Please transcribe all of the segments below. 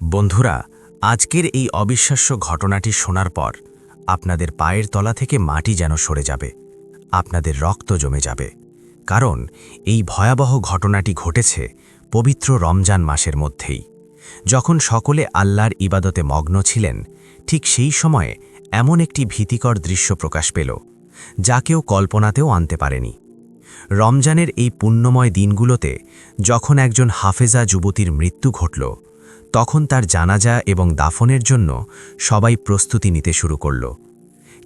বন্ধুরা, আজকের এই অবিশ্বাস্য ঘটনাটি শোনার পর আপনাদের পায়ের তলা থেকে মাটি যেন সরে যাবে, আপনাদের রক্ত জমে যাবে। কারণ এই ভয়াবহ ঘটনাটি ঘটেছে পবিত্র রমজান মাসের মধ্যেই, যখন সকলে আল্লাহর ইবাদতে মগ্ন ছিলেন। ঠিক সেই সময়ে এমন একটি ভীতিকর দৃশ্য প্রকাশ পেল, যা কেউ কল্পনাতেও আনতে পারেনি। রমজানের এই পুণ্যময় দিনগুলোতে যখন একজন হাফেজা যুবতীর মৃত্যু ঘটল, তখন তার জানাজা এবং দাফনের জন্য সবাই প্রস্তুতি নিতে শুরু করল।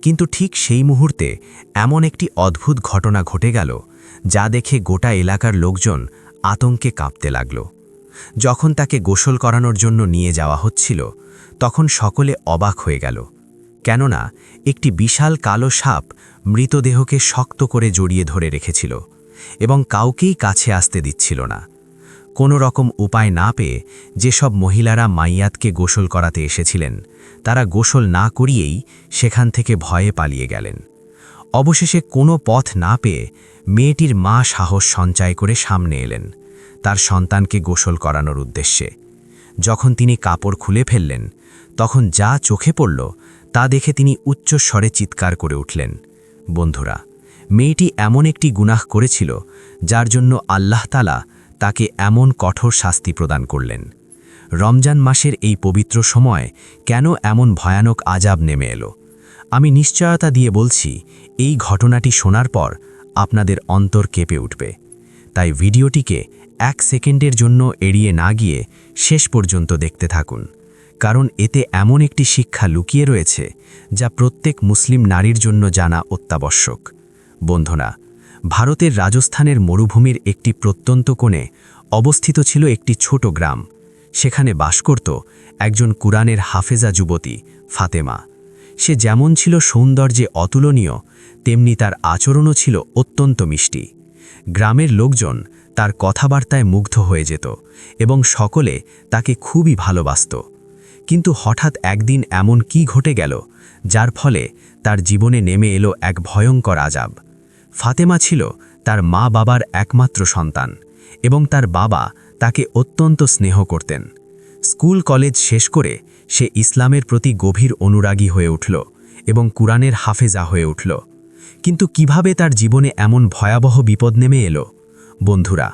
কিন্তু ঠিক সেই মুহূর্তে এমন একটি অদ্ভুত ঘটনা ঘটে গেল, যা দেখে গোটা এলাকার লোকজন আতঙ্কে কাঁপতে লাগল। যখন তাকে গোসল করানোর জন্য নিয়ে যাওয়া হচ্ছিল, তখন সকলে অবাক হয়ে গেল, কেননা একটি বিশাল কালো সাপ মৃতদেহকে শক্ত করে জড়িয়ে ধরে রেখেছিল এবং কাউকেই কাছে আসতে দিচ্ছিল না। কোনো রকম উপায় না পেয়ে যেসব মহিলারা মাইয়াতকে গোসল করাতে এসেছিলেন, তারা গোসল না করিয়েই সেখান থেকে ভয়ে পালিয়ে গেলেন। অবশেষে কোনো পথ না পেয়ে মেয়েটির মা সাহস সঞ্চয় করে সামনে এলেন তার সন্তানকে গোসল করানোর উদ্দেশ্যে। যখন তিনি কাপড় খুলে ফেললেন, তখন যা চোখে পড়ল তা দেখে তিনি উচ্চস্বরে চিৎকার করে উঠলেন। বন্ধুরা, মেয়েটি এমন একটি গুনাহ করেছিল, যার জন্য আল্লাহ তাআলা তাকে এমন কঠোর শাস্তি প্রদান করলেন। রমজান মাসের এই পবিত্র সময় কেন এমন ভয়ানক আযাব নেমে এলো? আমি নিশ্চয়তা দিয়ে বলছি, এই ঘটনাটি শোনার পর আপনাদের অন্তর কেঁপে উঠবে। তাই ভিডিওটিকে 1 সেকেন্ডের জন্য এড়িয়ে না গিয়ে শেষ পর্যন্ত দেখতে থাকুন, কারণ এতে এমন একটি শিক্ষা লুকিয়ে রয়েছে, যা প্রত্যেক মুসলিম নারীর জন্য জানা অত্যাবশ্যক। বন্ধুরা, ভারতের রাজস্থানের মরুভূমির একটি প্রত্যন্ত কোণে অবস্থিত ছিল একটি ছোট গ্রাম। সেখানে বাস করত একজন কুরআনের হাফেজা যুবতী, ফাতেমা। সে যেমন ছিল সৌন্দর্যে অতুলনীয়, তেমনি তার আচরণও ছিল অত্যন্ত মিষ্টি। গ্রামের লোকজন তার কথাবার্তায় মুগ্ধ হয়ে যেত এবং সকলে তাকে খুবই ভালোবাসত। কিন্তু হঠাৎ একদিন এমন কি ঘটে গেল, যার ফলে তার জীবনে নেমে এলো এক ভয়ঙ্কর আযাব। ফাতেমা ছিল তার মা বাবার একমাত্র সন্তান এবং তার বাবা তাকে অত্যন্ত স্নেহ করতেন। স্কুল কলেজ শেষ করে সে ইসলামের প্রতি গভীর অনুরাগী হয়ে উঠল এবং কুরআনের হাফেজা হয়ে উঠল। কিন্তু কিভাবে তার জীবনে এমন ভয়াবহ বিপদ নেমে এলো? বন্ধুরা,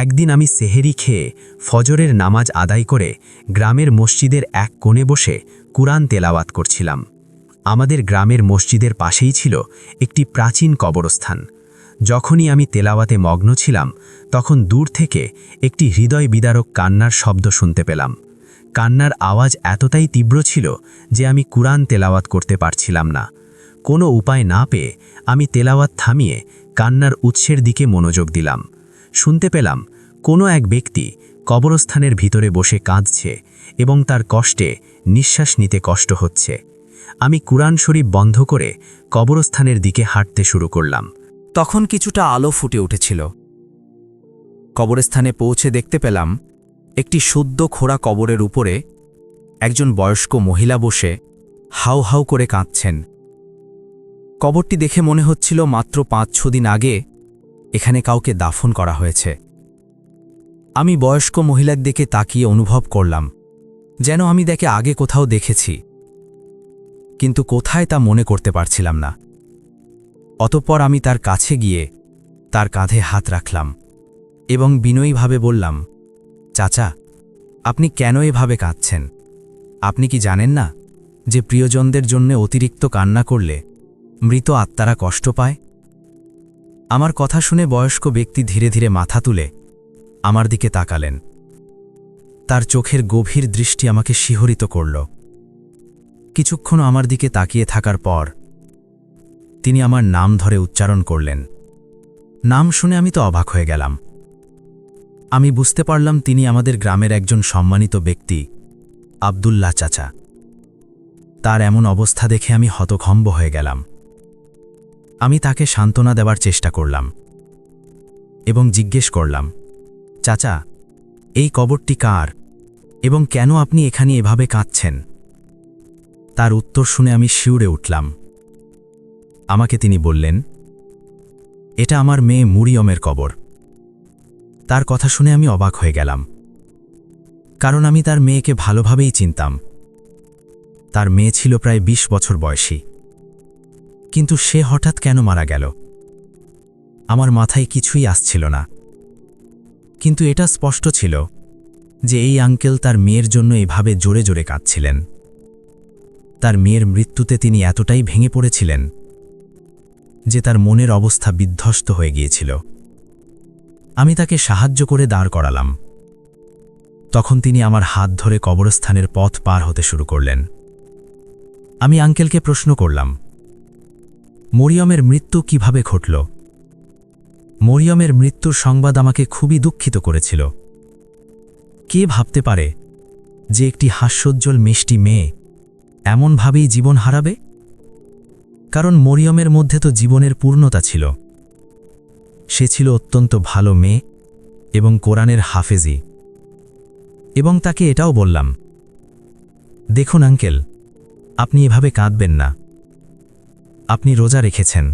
একদিন আমি সেহেরি খেয়ে ফজরের নামাজ আদায় করে গ্রামের মসজিদের এক কোণে বসে কুরআন তেলাওয়াত করছিলাম। আমাদের গ্রামের মসজিদের পাশেই ছিল একটি প্রাচীন কবরস্থান। যখনই আমি তেলাওয়াতে মগ্ন ছিলাম, তখন দূর থেকে একটি হৃদয় বিদারক কান্নার শব্দ শুনতে পেলাম। কান্নার আওয়াজ এতটাই তীব্র ছিল যে আমি কুরআন তেলাওয়াত করতে পারছিলাম না। কোনো উপায় না পেয়ে আমি তেলাওয়াত থামিয়ে কান্নার উৎসের দিকে মনোযোগ দিলাম। শুনতে পেলাম কোনো এক ব্যক্তি কবরস্থানের ভিতরে বসে কাঁদছে এবং তার কষ্টে নিঃশ্বাস নিতে কষ্ট হচ্ছে। আমি কুরআন শরীফ বন্ধ করে কবরস্থানের দিকে হাঁটতে শুরু করলাম। তখন কিছুটা আলো ফুটে উঠেছিল। কবরস্থানে পৌঁছে দেখতে পেলাম একটি শুদ্ধ খোঁড়া কবরের উপরে একজন বয়স্ক মহিলা বসে হাউ হাউ করে কাঁদছেন। কবরটি দেখে মনে হচ্ছিল মাত্র 5-6 দিন আগে এখানে কাউকে দাফন করা হয়েছে। আমি বয়স্ক মহিলার দিকে তাকিয়ে অনুভব করলাম যেন আমি তাকে আগে কোথাও দেখেছি, কিন্তু কোথায় তা মনে করতে পারছিলাম না। অতঃপর আমি তার কাছে গিয়ে তার কাঁধে হাত রাখলাম এবং বিনয়ীভাবে বললাম, চাচা, আপনি কেন এভাবে কাঁদছেন? আপনি কি জানেন না যে প্রিয়জনদের জন্য অতিরিক্ত কান্না করলে মৃত আত্মারা কষ্ট পায়? আমার কথা শুনে বয়স্ক ব্যক্তি ধীরে ধীরে মাথা তুলে আমার দিকে তাকালেন। তার চোখের গভীর দৃষ্টি আমাকে শিহরিত করল। কিছুক্ষণ আমার দিকে তাকিয়ে থাকার পর তিনি আমার নাম ধরে উচ্চারণ করলেন। নাম শুনে আমি তো অবাক হয়ে গেলাম। আমি বুঝতে পারলাম তিনি আমাদের গ্রামের একজন সম্মানিত ব্যক্তি, আব্দুল্লাহ চাচা। তার এমন অবস্থা দেখে আমি হতভম্ব হয়ে গেলাম। আমি তাকে সান্ত্বনা দেওয়ার চেষ্টা করলাম এবং জিজ্ঞেস করলাম, চাচা, এই কবরটি কার এবং কেন আপনি এখানে এভাবে কাঁদছেন? তার উত্তর শুনে আমি শিউরে উঠলাম। আমাকে তিনি বললেন, এটা আমার মেয়ে মুরিয়মের কবর। তার কথা শুনে আমি অবাক হয়ে গেলাম। কারণ আমি তার মেয়েকে ভালোভাবেই চিনতাম। তার মেয়ে ছিল প্রায় ২০ বছর বয়সী। কিন্তু সে হঠাৎ কেন মারা গেল? আমার মাথায় কিছুই আসছিল না। কিন্তু এটা স্পষ্ট ছিল যে এই আঙ্কেল তার মেয়ের জন্য এভাবে জোরে জোরে কাঁদছিলেন। তার মেয়ের মৃত্যুতে তিনি এতটাই ভেঙে পড়েছিলেন যে তার মনের অবস্থা বিধ্বস্ত হয়ে গিয়েছিল। আমি তাকে সাহায্য করে দাঁড় করালাম। তখন তিনি আমার হাত ধরে কবরস্থানের পথ পার হতে শুরু করলেন। আমি আঙ্কেলকে প্রশ্ন করলাম, মরিয়মের মৃত্যু কিভাবে ঘটল? মরিয়মের মৃত্যুর সংবাদ আমাকে খুবই দুঃখিত করেছিল। কে ভাবতে পারে যে একটি হাস্যোজ্জ্বল মিষ্টি মেয়ে এমনভাবেই জীবন হারাবে? কারণ মরিয়মের মধ্যে তো জীবনের পূর্ণতা ছিল। সে ছিল অত্যন্ত ভালো মেয়ে এবং কোরআনের হাফেজি। এবং তাকে এটাও বললাম, দেখুন আঙ্কেল, আপনি এভাবে কাঁদবেন না। আপনি রোজা রেখেছেন,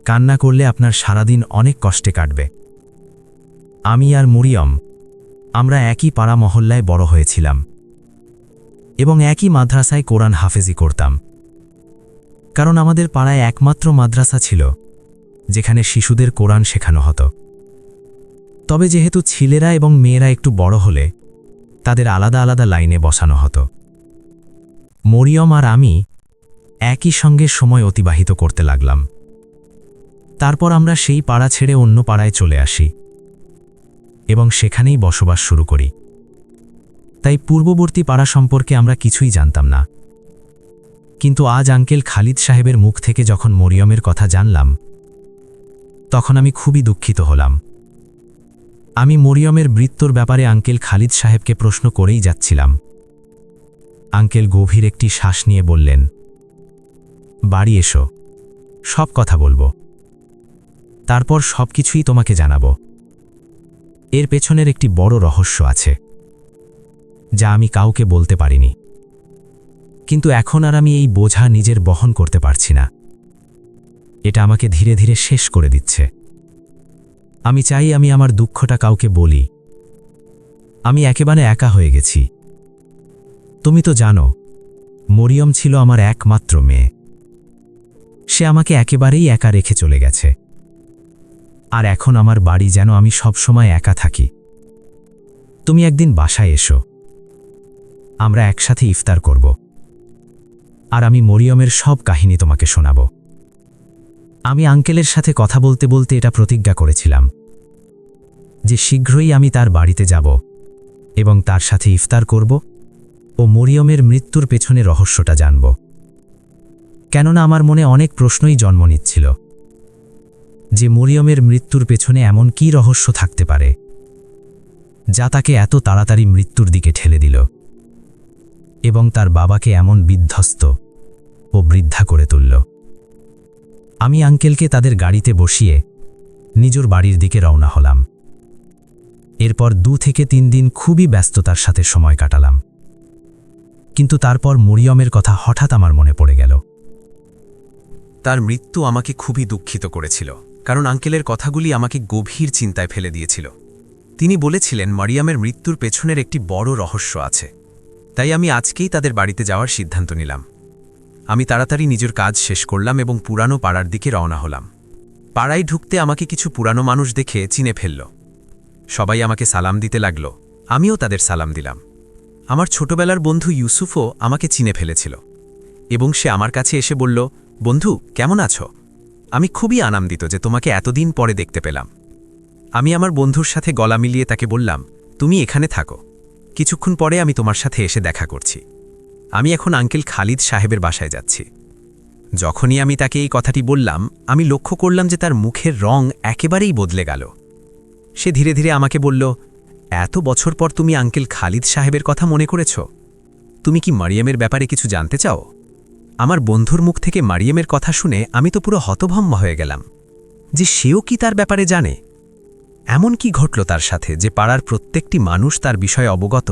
কান্না করলে আপনার সারাদিন অনেক কষ্টে কাটবে। আমি আর মরিয়ম আমরা একই পাড়া মহল্লায় বড় হয়েছিলাম এবং একই মাদ্রাসায় কোরআন হাফেজি করতাম। কারণ আমাদের পাড়ায় একমাত্র মাদ্রাসা ছিল যেখানে শিশুদের কোরআন শেখানো হতো। তবে যেহেতু ছেলেরা এবং মেয়েরা একটু বড় হলে তাদের আলাদা আলাদা লাইনে বসানো হতো। মরিয়ম আর আমি একই সঙ্গে সময় অতিবাহিত করতে লাগলাম। তারপর আমরা সেই পাড়া ছেড়ে অন্য পাড়ায় চলে আসি এবং সেখানেই বসবাস শুরু করি। তাই পূর্ববর্তী পাড়া সম্পর্কে আমরা কিছুই জানতাম না। কিন্তু আজ আঙ্কেল খালিদ সাহেবের মুখ থেকে যখন মরিয়মের কথা জানলাম, তখন আমি খুবই দুঃখিত হলাম। আমি মরিয়মের মৃত্যুর ব্যাপারে আঙ্কেল খালিদ সাহেবকে প্রশ্ন করেই যাচ্ছিলাম। আঙ্কেল গভীর একটি শ্বাস নিয়ে বললেন, বাড়ি এসো, সব কথা বলবো। তারপর সবকিছুই তোমাকে জানাবো। এর পেছনের একটি বড় রহস্য আছে যা আমি কাউকে বলতে পারিনি। কিন্তু এখন আর আমি এই বোঝা নিজের বহন করতে পারছি না। এটা আমাকে ধীরে ধীরে শেষ করে দিচ্ছে। আমি চাই আমি আমার দুঃখটা কাউকে বলি। আমি একেবারে একা হয়ে গেছি। তুমি তো জানো, মরিয়ম ছিল আমার একমাত্র মেয়ে। সে আমাকে একেবারেই একা রেখে চলে গেছে। আর এখন আমার বাড়ি যেন আমি সবসময় একা থাকি। তুমি একদিন বাসায় এসো, আমরা একসাথে ইফতার করব। আর আমি মরিয়মের সব কাহিনী তোমাকে শোনাব। আমি আঙ্কেলের সাথে কথা বলতে বলতে এটা প্রতিজ্ঞা করেছিলাম যে শীঘ্রই আমি তার বাড়িতে যাব এবং তার সাথে ইফতার করব ও মরিয়মের মৃত্যুর পেছনে রহস্যটা জানব। কেননা আমার মনে অনেক প্রশ্নই জন্ম নিচ্ছিল যে মরিয়মের মৃত্যুর পেছনে এমন কী রহস্য থাকতে পারে যা তাকে এত তাড়াতাড়ি মৃত্যুর দিকে ঠেলে দিল এবং তার বাবাকে এমন বিধ্বস্ত ও বৃদ্ধা করে তুলল। আমি আঙ্কেলকে তাদের গাড়িতে বসিয়ে নিজের বাড়ির দিকে রওনা হলাম। এরপর 2 থেকে 3 দিন খুবই ব্যস্ততার সাথে সময় কাটালাম। কিন্তু তারপর মরিয়মের কথা হঠাৎ আমার মনে পড়ে গেল। তার মৃত্যু আমাকে খুবই দুঃখিত করেছিল, কারণ আঙ্কেলের কথাগুলি আমাকে গভীর চিন্তায় ফেলে দিয়েছিল। তিনি বলেছিলেন মারিয়ামের মৃত্যুর পেছনের একটি বড় রহস্য আছে। তাই আমি আজকেই তাদের বাড়িতে যাওয়ার সিদ্ধান্ত নিলাম। আমি তাড়াতাড়ি নিজের কাজ শেষ করলাম এবং পুরানো পাড়ার দিকে রওনা হলাম। পাড়ায় ঢুকতে আমাকে কিছু পুরানো মানুষ দেখে চিনে ফেলল। সবাই আমাকে সালাম দিতে লাগল, আমিও তাদের সালাম দিলাম। আমার ছোটবেলার বন্ধু ইউসুফও আমাকে চিনে ফেলেছিল এবং সে আমার কাছে এসে বলল, বন্ধু কেমন আছো? আমি খুবই আনন্দিত যে তোমাকে এতদিন পরে দেখতে পেলাম। আমি আমার বন্ধুর সাথে গলা মিলিয়ে তাকে বললাম, তুমি এখানে থাকো, কিছুক্ষণ পরে আমি তোমার সাথে এসে দেখা করছি। আমি এখন আঙ্কেল খালিদ সাহেবের বাসায় যাচ্ছি। যখনই আমি তাকে এই কথাটি বললাম, আমি লক্ষ্য করলাম যে তার মুখের রং একেবারেই বদলে গেল। সে ধীরে ধীরে আমাকে বলল, এত বছর পর তুমি আঙ্কেল খালিদ সাহেবের কথা মনে করেছ? তুমি কি মারিয়ামের ব্যাপারে কিছু জানতে চাও? আমার বন্ধুর মুখ থেকে মারিয়ামের কথা শুনে আমি তো পুরো হতভম্ব হয়ে গেলাম যে সেও কি তার ব্যাপারে জানে। এমন কি ঘটল তার সাথে যে পাড়ার প্রত্যেকটি মানুষ তার বিষয়ে অবগত?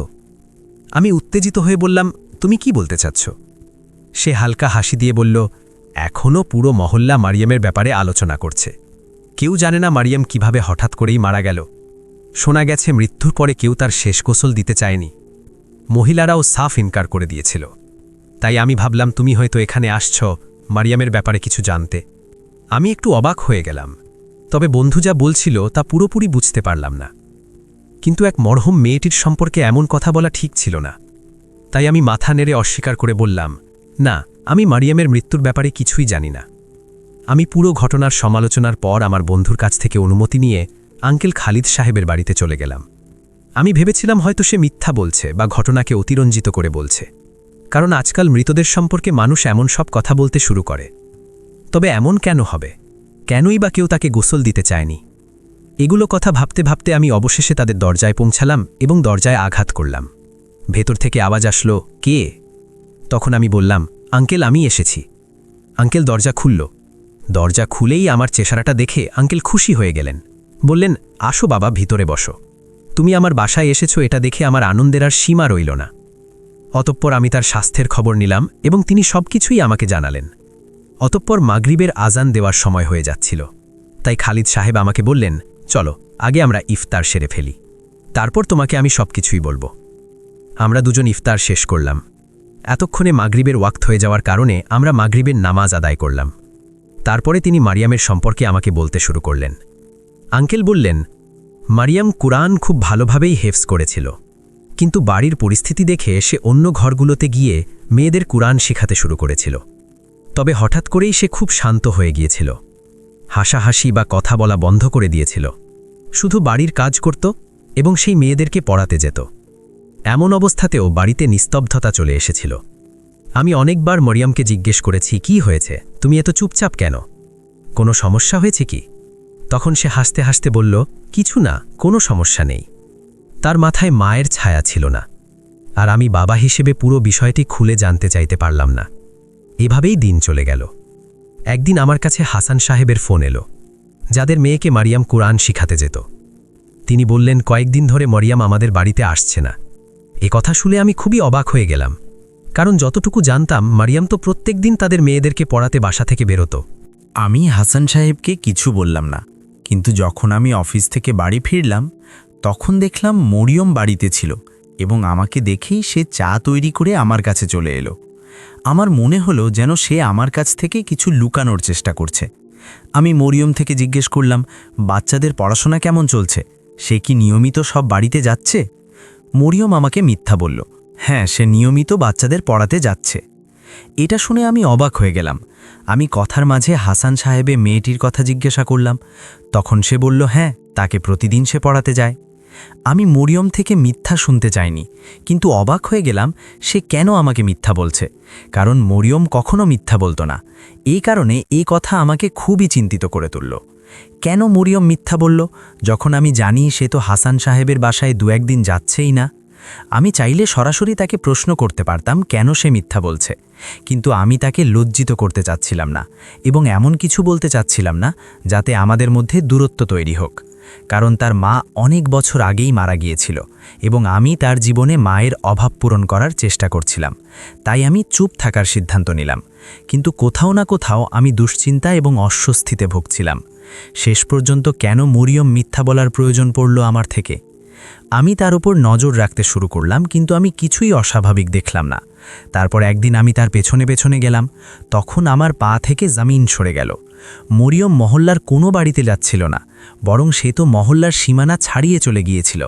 আমি উত্তেজিত হয়ে বললাম, তুমি কি বলতে চাচ্ছ? সে হালকা হাসি দিয়ে বলল, এখনও পুরো মহল্লা মারিয়ামের ব্যাপারে আলোচনা করছে। কেউ জানে না মারিয়াম কিভাবে হঠাৎ করেই মারা গেল। শোনা গেছে মৃত্যুর পরে কেউ তার শেষ গোসল দিতে চায়নি মহিলারাও সাফ ইনকার করে দিয়েছিল। তাই আমি ভাবলাম তুমি হয়তো এখানে আসছ মারিয়ামের ব্যাপারে কিছু জানতে। আমি একটু অবাক হয়ে গেলাম, তবে বন্ধু যা বলছিল তা পুরোপুরি বুঝতে পারলাম না। কিন্তু এক মরহুম মেয়েটির সম্পর্কে এমন কথা বলা ঠিক ছিল না। তাই আমি মাথা নেড়ে অস্বীকার করে বললাম, না, আমি মারিয়ামের মৃত্যুর ব্যাপারে কিছুই জানি না। আমি পুরো ঘটনার সমালোচনার পর আমার বন্ধুর কাছ থেকে অনুমতি নিয়ে আঙ্কেল খালিদ সাহেবের বাড়িতে চলে গেলাম। আমি ভেবেছিলাম হয়তো সে মিথ্যা বলছে বা ঘটনাকে অতিরঞ্জিত করে বলছে, কারণ আজকাল মৃতদের সম্পর্কে মানুষ এমন সব কথা বলতে শুরু করে। তবে এমন কেন হবে? কেনই বা কেউ তাকে গোসল দিতে চায়নি? এগুলো কথা ভাবতে ভাবতে আমি অবশেষে তাদের দরজায় পৌঁছালাম এবং দরজায় আঘাত করলাম। ভেতর থেকে আওয়াজ আসলো, কে? তখন আমি বললাম, আঙ্কেল, আমি এসেছি। আঙ্কেল দরজা খুলল। দরজা খুলেই আমার চেহারাটা দেখে আঙ্কেল খুশি হয়ে গেলেন। বললেন, আসো বাবা, ভিতরে বসো। তুমি আমার বাসায় এসেছো, এটা দেখে আমার আনন্দের আর সীমা রইল না। অতঃপর আমি তার স্বাস্থ্যের খবর নিলাম এবং তিনি সবকিছুই আমাকে জানালেন। অতঃপর মাগরিবের আজান দেওয়ার সময় হয়ে যাচ্ছিল। তাই খালিদ সাহেব আমাকে বললেন, চলো আগে আমরা ইফতার সেরে ফেলি, তারপর তোমাকে আমি সবকিছুই বলবো। আমরা দুজন ইফতার শেষ করলাম। এতক্ষণে মাগরিবের ওয়াক্ত হয়ে যাওয়ার কারণে আমরা মাগরিবের নামাজ আদায় করলাম। তারপরে তিনি মারিয়ামের সম্পর্কে আমাকে বলতে শুরু করলেন। আঙ্কেল বললেন, মারিয়াম কুরআন খুব ভালোভাবেই হেফজ করেছিল, কিন্তু বাড়ির পরিস্থিতি দেখে সে অন্য ঘরগুলোতে গিয়ে মেয়েদের কুরআন শেখাতে শুরু করেছিল। তবে হঠাৎ করেই সে খুব শান্ত হয়ে গিয়েছিল। হাসাহাসি বা কথা বলা বন্ধ করে দিয়েছিল। শুধু বাড়ির কাজ করত এবং সেই মেয়েদেরকে পড়াতে যেত। এমন অবস্থাতেও বাড়িতে নিস্তব্ধতা চলে এসেছিল। আমি অনেকবার মরিয়ামকে জিজ্ঞেস করেছি, কি হয়েছে, তুমি এত চুপচাপ কেন? কোনো সমস্যা হয়েছে কি? তখন সে হাসতে হাসতে বলল, কিছু না, কোনো সমস্যা নেই। তার মাথায় মায়ের ছায়া ছিল না, আর আমি বাবা হিসেবে পুরো বিষয়টি খুলে জানতে চাইতে পারলাম না। এভাবেই দিন চলে গেল। একদিন আমার কাছে হাসান সাহেবের ফোন এলো, যাদের মেয়েকে মারিয়াম কুরআন শিখাতে যেত। তিনি বললেন, কয়েকদিন ধরে মরিয়াম আমাদের বাড়িতে আসছে না। এ কথা শুনে আমি খুবই অবাক হয়ে গেলাম, কারণ যতটুকু জানতাম মারিয়াম তো প্রত্যেক দিন তাদের মেয়েদেরকে পড়াতে বাসা থেকে বেরোতো। আমি হাসান সাহেবকে কিছু বললাম না, কিন্তু যখন আমি অফিস থেকে বাড়ি ফিরলাম তখন দেখলাম মরিয়ম বাড়িতে ছিল এবং আমাকে দেখেই সে চা তৈরি করে আমার কাছে চলে এলো। আমার মনে হলো যেন সে আমার কাছ থেকে কিছু লুকানোর চেষ্টা করছে। আমি মরিয়ম থেকে জিজ্ঞেস করলাম, বাচ্চাদের পড়াশোনা কেমন চলছে? সে কি নিয়মিত সব বাড়িতে যাচ্ছে? মরিয়ম আমাকে মিথ্যা বলল, হ্যাঁ, সে নিয়মিত বাচ্চাদের পড়াতে যাচ্ছে। এটা শুনে আমি অবাক হয়ে গেলাম। আমি কথার মাঝে হাসান সাহেবে মেয়েটির কথা জিজ্ঞাসা করলাম। তখন সে বলল, হ্যাঁ, তাকে প্রতিদিন সে পড়াতে যায়। আমি মরিয়ম থেকে মিথ্যা শুনতে চাইনি, কিন্তু অবাক হয়ে গেলাম সে কেন আমাকে মিথ্যা বলছে, কারণ মরিয়ম কখনো মিথ্যা বলতো না। এই কারণে এই কথা আমাকে খুবই চিন্তিত করে তুলল। কেন মরিয়ম মিথ্যা বলল, যখন আমি জানি সে তো হাসান সাহেবের বাসায় দু একদিন যাচ্ছেই না? আমি চাইলে সরাসরি তাকে প্রশ্ন করতে পারতাম কেন সে মিথ্যা বলছে, কিন্তু আমি তাকে লজ্জিত করতে চাচ্ছিলাম না এবং এমন কিছু বলতে চাচ্ছিলাম না যাতে আমাদের মধ্যে দূরত্ব তৈরি হোক, কারণ তার মা অনেক বছর আগেই মারা গিয়েছিল এবং আমি তার জীবনে মায়ের অভাব পূরণ করার চেষ্টা করছিলাম। তাই আমি চুপ থাকার সিদ্ধান্ত নিলাম, কিন্তু কোথাও না কোথাও আমি দুশ্চিন্তা এবং অস্বস্তিতে ভুগছিলাম। শেষ পর্যন্ত কেন মরিয়ম মিথ্যা বলার প্রয়োজন পড়ল আমার থেকে? আমি তার উপর নজর রাখতে শুরু করলাম, কিন্তু আমি কিছুই অস্বাভাবিক দেখলাম না। তারপর একদিন আমি তার পেছনে পেছনে গেলাম, তখন আমার পা থেকে জমিন সরে গেল। মরিয়ম মহল্লার কোনো বাড়িতে যাচ্ছিল না, বরং সে তো মহল্লার সীমানা ছাড়িয়ে চলে গিয়েছিল।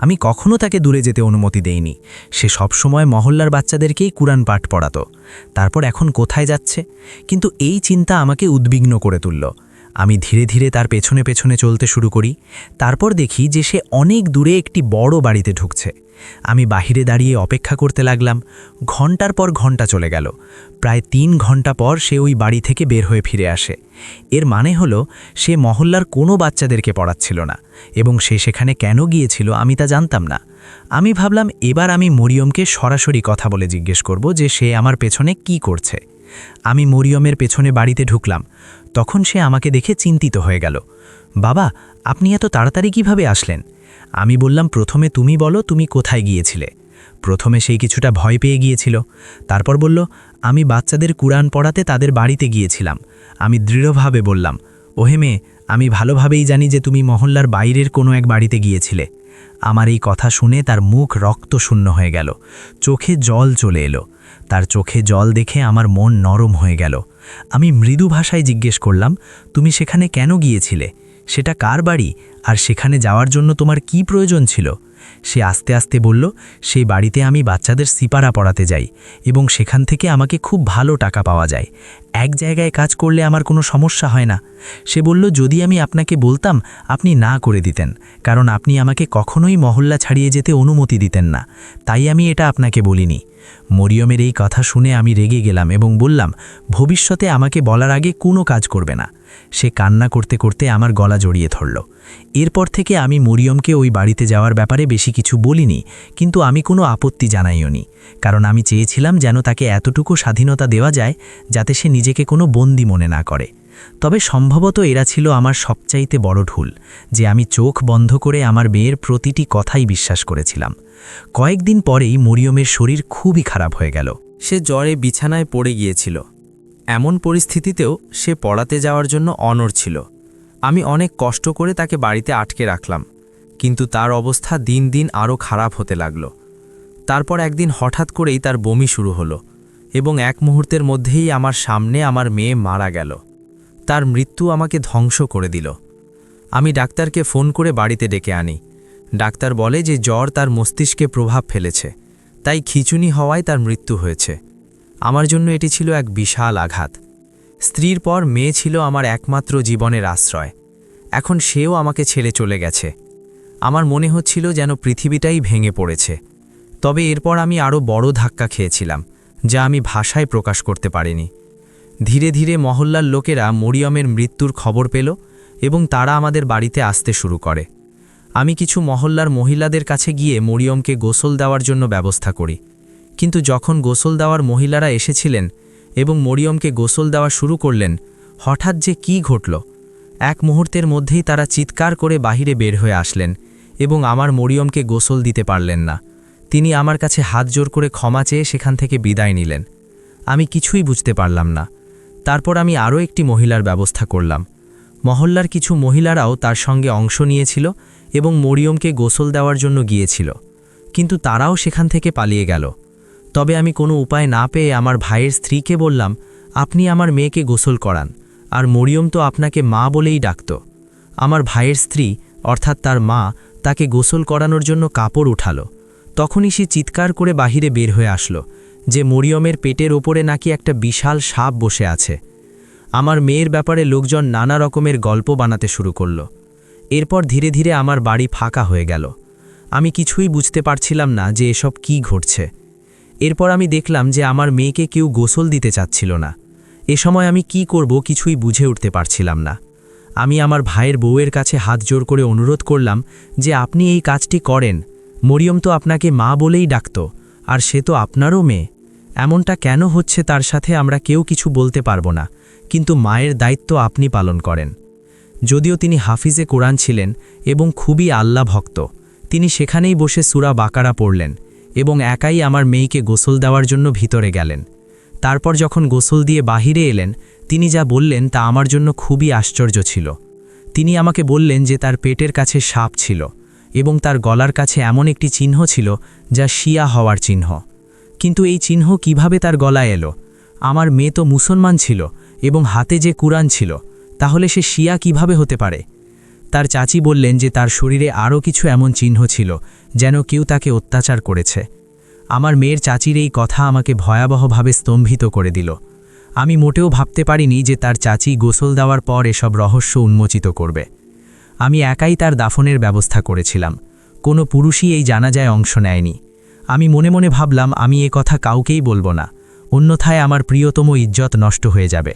আমি কখনো তাকে দূরে যেতে অনুমতি দেইনি। সে সবসময় মহল্লার বাচ্চাদেরকেই কুরআন পাঠ পড়াতো। তারপর এখন কোথায় যাচ্ছে? কিন্তু এই চিন্তা আমাকে উদ্বিগ্ন করে তুলল। আমি ধীরে ধীরে তার পেছনে পেছনে চলতে শুরু করি। তারপর দেখি যে সে অনেক দূরে একটি বড় বাড়িতে ঢুকছে। আমি বাহিরে দাঁড়িয়ে অপেক্ষা করতে লাগলাম। ঘন্টার পর ঘন্টা চলে গেল। প্রায় 3 ঘন্টা পর সে ওই বাড়ি থেকে বের হয়ে ফিরে আসে। এর মানে হলো সে মহল্লার কোনো বাচ্চাদেরকে পড়াচ্ছিল না, এবং সে সেখানে কেন গিয়েছিল আমি তা জানতাম না। আমি ভাবলাম এবার আমি মরিয়মকে সরাসরি কথা বলে জিজ্ঞেস করব যে সে আমার পেছনে কি করছে। আমি মরিয়মের পেছনে বাড়িতে ঢুকলাম। তখন সে আমাকে দেখে চিন্তিত হয়ে গেল। বাবা, আপনি এত তাড়াতাড়ি কিভাবে আসলেন? আমি বললাম, প্রথমে তুমি বলো তুমি কোথায় গিয়েছিলে। প্রথমে সেই কিছুটা ভয় পেয়ে গিয়েছিল। তারপর বলল, আমি বাচ্চাদের কুরআন পড়াতে তাদের বাড়িতে গিয়েছিলাম। আমি দৃঢ়ভাবে বললাম, ওহে মেয়ে, আমি ভালোভাবেই জানি যে তুমি মহল্লার বাইরের কোনো এক বাড়িতে গিয়েছিলে। আমার এই কথা শুনে তার মুখ রক্তশূন্য হয়ে গেল, চোখে জল চলে এলো। তার চোখে জল দেখে আমার মন নরম হয়ে গেল। আমি মৃদু ভাষায় জিজ্ঞেস করলাম, তুমি সেখানে কেন গিয়েছিলে? সেটা কার বাড়ি, আর সেখানে যাওয়ার জন্য তোমার কি প্রয়োজন ছিল? সে আস্তে আস্তে বলল, সেই বাড়িতে আমি বাচ্চাদের সিপারা পড়াতে যাই এবং সেখান থেকে আমাকে খুব ভালো টাকা পাওয়া যায়। এক জায়গায় কাজ করলে আমার কোনো সমস্যা হয় না। সে বলল, যদি আমি আপনাকে বলতাম আপনি না করে দিতেন, কারণ আপনি আমাকে কখনোই মহল্লা ছাড়িয়ে যেতে অনুমতি দিতেন না, তাই আমি এটা আপনাকে বলিনি। মরিয়মের এই কথা শুনে আমি রেগে গেলাম এবং বললাম, ভবিষ্যতে আমাকে বলার আগে কোনো কাজ করবে না। সে কান্না করতে করতে আমার গলা জড়িয়ে ধরল। এরপর থেকে আমি মরিয়মকে ওই বাড়িতে যাওয়ার ব্যাপারে বেশি কিছু বলিনি, কিন্তু আমি কোনো আপত্তি জানাইওনি, কারণ আমি চেয়েছিলাম যেন তাকে এতটুকু স্বাধীনতা দেওয়া যায় যাতে সে নিজেকে কোনো বন্দি মনে না করে। তবে সম্ভবত এরা ছিল আমার সবচাইতে বড় ভুল, যে আমি চোখ বন্ধ করে আমার মেয়ের প্রতিটি কথাই বিশ্বাস করেছিলাম। কয়েকদিন পরেই মরিয়মের শরীর খুবই খারাপ হয়ে গেল। সে জ্বরে বিছানায় পড়ে গিয়েছিল। এমন পরিস্থিতিতেও সে পড়াতে যাওয়ার জন্য অনড় ছিল। আমি অনেক কষ্ট করে তাকে বাড়িতে আটকে রাখলাম, কিন্তু তার অবস্থা দিন দিন আরও খারাপ হতে লাগল। তারপর একদিন হঠাৎ করেই তার বমি শুরু হলো এবং এক মুহূর্তের মধ্যেই আমার সামনে আমার মেয়ে মারা গেল। তার মৃত্যু আমাকে ধ্বংস করে দিল। আমি ডাক্তারকে ফোন করে বাড়িতে ডেকে আনি। ডাক্তার বলে যে জ্বর তার মস্তিষ্কে প্রভাব ফেলেছে, তাই খিঁচুনি হওয়ায় তার মৃত্যু হয়েছে। আমার জন্য এটি ছিল এক বিশাল আঘাত। স্ত্রীর পর মেয়ে ছিল আমার একমাত্র জীবনের আশ্রয়। এখন সেও আমাকে ছেড়ে চলে গেছে। আমার মনে হচ্ছিল যেন পৃথিবীটাই ভেঙে পড়েছে। তবে এরপর আমি আরও বড় ধাক্কা খেয়েছিলাম, যা আমি ভাষায় প্রকাশ করতে পারিনি। ধীরে ধীরে মহল্লার লোকেরা মরিয়মের মৃত্যুর খবর পেল এবং তারা আমাদের বাড়িতে আসতে শুরু করে। আমি কিছু মহল্লার মহিলাদের কাছে গিয়ে মরিয়মকে গোসল দেওয়ার জন্য ব্যবস্থা করি। কিন্তু যখন গোসল দেওয়ার মহিলারা এসেছিলেন এবং মরিয়মকে গোসল দেওয়া শুরু করলেন, হঠাৎ যে কি ঘটল! এক মুহূর্তের মধ্যেই তারা চিৎকার করে বাহিরে বের হয়ে আসলেন এবং আমার মরিয়মকে গোসল দিতে পারলেন না। তিনি আমার কাছে হাত জোর করে ক্ষমা চেয়ে সেখান থেকে বিদায় নিলেন। আমি কিছুই বুঝতে পারলাম না। তারপর আমি আরও একটি মহিলার ব্যবস্থা করলাম। মহল্লার কিছু মহিলারাও তার সঙ্গে অংশ নিয়েছিল এবং মরিয়মকে গোসল দেওয়ার জন্য গিয়েছিল, কিন্তু তারাও সেখান থেকে পালিয়ে গেল। তবে আমি কোনো উপায় না পেয়ে আমার ভাইয়ের স্ত্রীকে বললাম, আপনি আমার মেয়েকে গোসল করান, আর মরিয়ম তো আপনাকে মা বলেই ডাকত। আমার ভাইয়ের স্ত্রী অর্থাৎ তার মা তাকে গোসল করানোর জন্য কাপড় উঠালো। তখনই সে চিৎকার করে বাহিরে বের হয়ে আসলো যে মরিয়মের পেটের ওপরে নাকি একটা বিশাল সাপ বসে আছে। আমার মেয়ের ব্যাপারে লোকজন নানা রকমের গল্প বানাতে শুরু করল। এরপর ধীরে ধীরে আমার বাড়ি ফাঁকা হয়ে গেল। আমি কিছুই বুঝতে পারছিলাম না যে এসব কি ঘটছে। এরপর আমি দেখলাম যে আমার মেয়েকে কেউ গোসল দিতে চাচ্ছিল না। এ সময় আমি কি করব কিছুই বুঝে উঠতে পারছিলাম না। আমি আমার ভাইয়ের বউয়ের কাছে হাত জোর করে অনুরোধ করলাম যে আপনি এই কাজটি করেন। মরিয়ম তো আপনাকে মা বলেই ডাকত, আর সে তো আপনারও মেয়ে। এমনটা কেন হচ্ছে তার সাথে আমরা কেউ কিছু বলতে পারবো না, কিন্তু মায়ের দায়িত্ব আপনি পালন করেন। যদিও তিনি হাফিজে কোরআন ছিলেন এবং খুবই আল্লাহ ভক্ত, তিনি সেখানেই বসে সূরা বাকারা পড়লেন এবং একাই আমার মেয়েকে গোসল দেওয়ার জন্য ভিতরে গেলেন। তারপর যখন গোসল দিয়ে বাহিরে এলেন, তিনি যা বললেন তা আমার জন্য খুবই আশ্চর্য ছিল। তিনি আমাকে বললেন যে তার পেটের কাছে সাপ ছিল এবং তার গলার কাছে এমন একটি চিহ্ন ছিল যা শিয়া হওয়ার চিহ্ন। কিন্তু এই চিহ্ন কিভাবে তার গলায় এলো? আমার মেয়ে তো মুসলমান ছিল এবং হাতে যে কুরআন ছিল, তাহলে সে শিয়া কিভাবে হতে পারে? তার চাচি বললেন যে তার শরীরে আরও কিছু এমন চিহ্ন ছিল যেন কেউ তাকে অত্যাচার করেছে। আমার মেয়ের চাচির এই কথা আমাকে ভয়াবহভাবে স্তম্ভিত করে দিল। আমি মোটেও ভাবতে পারিনি যে তার চাচি গোসল দেওয়ার পর এসব রহস্য উন্মোচিত করবে। আমি একাই তার দাফনের ব্যবস্থা করেছিলাম। কোনো পুরুষই এই জানাজায় অংশ নেয়নি। আমি মনে মনে ভাবলাম আমি এ কথা কাউকেই বলবো না, অন্যথায় আমার প্রিয়তম ইজ্জত নষ্ট হয়ে যাবে।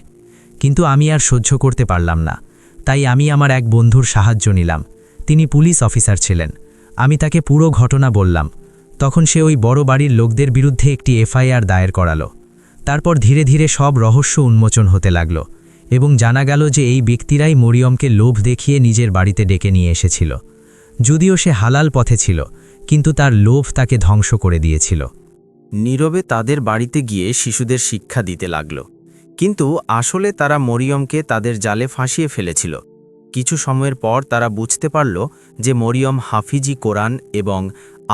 কিন্তু আমি আর সহ্য করতে পারলাম না, তাই আমি আমার এক বন্ধুর সাহায্য নিলাম। তিনি পুলিশ অফিসার ছিলেন। আমি তাকে পুরো ঘটনা বললাম। তখন সে ওই বড় বাড়ির লোকদের বিরুদ্ধে একটি এফআইআর দায়ের করালো। তারপর ধীরে ধীরে সব রহস্য উন্মোচন হতে লাগল এবং জানা গেল যে এই ব্যক্তিরাই মরিয়মকে লোভ দেখিয়ে নিজের বাড়িতে ডেকে নিয়ে এসেছিল। যদিও সে হালাল পথে ছিল, কিন্তু তার লোভ তাকে ধ্বংস করে দিয়েছিল। নীরবে তাদের বাড়িতে গিয়ে শিশুদের শিক্ষা দিতে লাগল, কিন্তু আসলে তারা মরিয়মকে তাদের জালে ফাঁসিয়ে ফেলেছিল। কিছু সময়ের পর তারা বুঝতে পারল যে মরিয়ম হাফিজি কোরআন এবং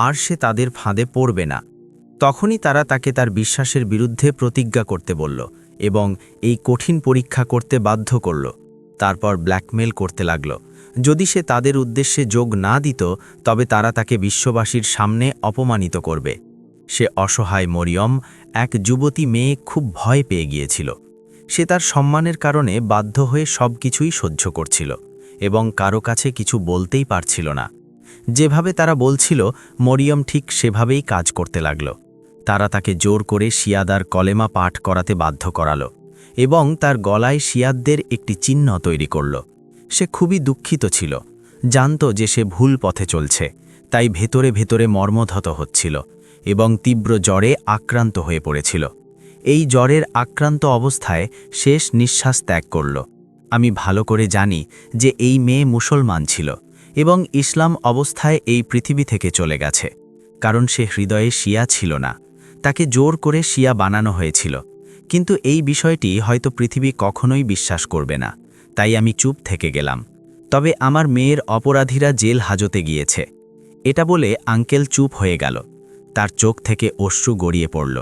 আর সে তাদের ফাঁদে পড়বে না। তখনই তারা তাকে তার বিশ্বাসের বিরুদ্ধে প্রতিজ্ঞা করতে বলল এবং এই কঠিন পরীক্ষা করতে বাধ্য করল। তারপর ব্ল্যাকমেল করতে লাগল। যদি সে তাদের উদ্দেশ্যে যোগ না দিত তবে তারা তাকে বিশ্ববাসীর সামনে অপমানিত করবে। সে অসহায় মরিয়ম, এক যুবতী মেয়ে, খুব ভয় পেয়ে গিয়েছিল। সে তার সম্মানের কারণে বাধ্য হয়ে সব কিছুই সহ্য করছিল এবং কারো কাছে কিছু বলতেই পারছিল না। যেভাবে তারা বলছিল মরিয়ম ঠিক সেভাবেই কাজ করতে লাগল। তারা তাকে জোর করে শিয়াদার কলেমা পাঠ করাতে বাধ্য করালো এবং তার গলায় শিয়াদদের একটি চিহ্ন তৈরি করল। সে খুবই দুঃখিত ছিল, জানত যে সে ভুল পথে চলছে, তাই ভেতরে ভেতরে মর্মধত হচ্ছিল এবং তীব্র জ্বরে আক্রান্ত হয়ে পড়েছিল। এই জ্বরের আক্রান্ত অবস্থায় শেষ নিঃশ্বাস ত্যাগ করল। আমি ভালো করে জানি যে এই মেয়ে মুসলমান ছিল এবং ইসলাম অবস্থায় এই পৃথিবী থেকে চলে গেছে, কারণ সে হৃদয়ে শিয়া ছিল না। তাকে জোর করে শিয়া বানানো হয়েছিল, কিন্তু এই বিষয়টি হয়তো পৃথিবী কখনোই বিশ্বাস করবে না, তাই আমি চুপ থেকে গেলাম। তবে আমার মেয়ের অপরাধীরা জেল হাজতে গিয়েছে। এটা বলে আঙ্কেল চুপ হয়ে গেল। তার চোখ থেকে অশ্রু গড়িয়ে পড়ল।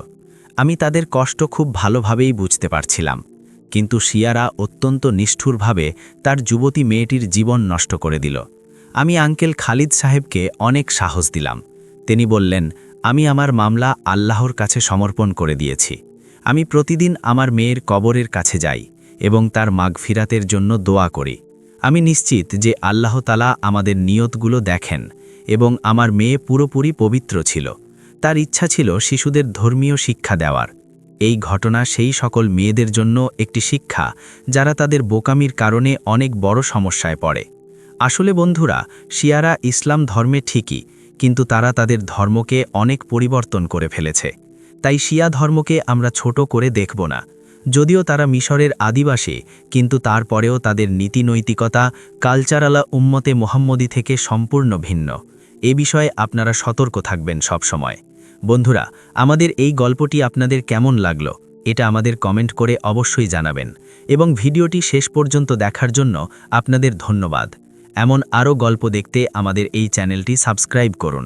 আমি তাদের কষ্ট খুব ভালোভাবেই বুঝতে পারছিলাম, কিন্তু শিয়ারা অত্যন্ত নিষ্ঠুরভাবে তার যুবতী মেয়েটির জীবন নষ্ট করে দিল। আমি আঙ্কেল খালিদ সাহেবকে অনেক সাহস দিলাম। তিনি বললেন, আমি আমার মামলা আল্লাহর কাছে সমর্পণ করে দিয়েছি। আমি প্রতিদিন আমার মেয়ের কবরের কাছে যাই এবং তার মাগফিরাতের জন্য দোয়া করি। আমি নিশ্চিত যে আল্লাহ তাআলা আমাদের নিয়তগুলো দেখেন এবং আমার মেয়ে পুরোপুরি পবিত্র ছিল। তার ইচ্ছা ছিল শিশুদের ধর্মীয় শিক্ষা দেওয়ার। এই ঘটনা সেই সকল মেয়েদের জন্য একটি শিক্ষা যারা তাদের বোকামির কারণে অনেক বড় সমস্যায় পড়ে। আসলে বন্ধুরা, শিয়ারা ইসলাম ধর্মে ঠিকই, কিন্তু তারা তাদের ধর্মকে অনেক পরিবর্তন করে ফেলেছে। তাই শিয়া ধর্মকে আমরা ছোট করে দেখব না। যদিও তারা মিশরের আদিবাসী, কিন্তু তারপরেও তাদের নীতিনৈতিকতা কালচারালা উম্মতে মোহাম্মদী থেকে সম্পূর্ণ ভিন্ন। এ বিষয়ে আপনারা সতর্ক থাকবেন সব সময়। বন্ধুরা, আমাদের এই গল্পটি আপনাদের কেমন লাগলো এটা আমাদের কমেন্ট করে অবশ্যই জানাবেন এবং ভিডিওটি শেষ পর্যন্ত দেখার জন্য আপনাদের ধন্যবাদ। এমন আরও গল্প দেখতে আমাদের এই চ্যানেলটি সাবস্ক্রাইব করুন।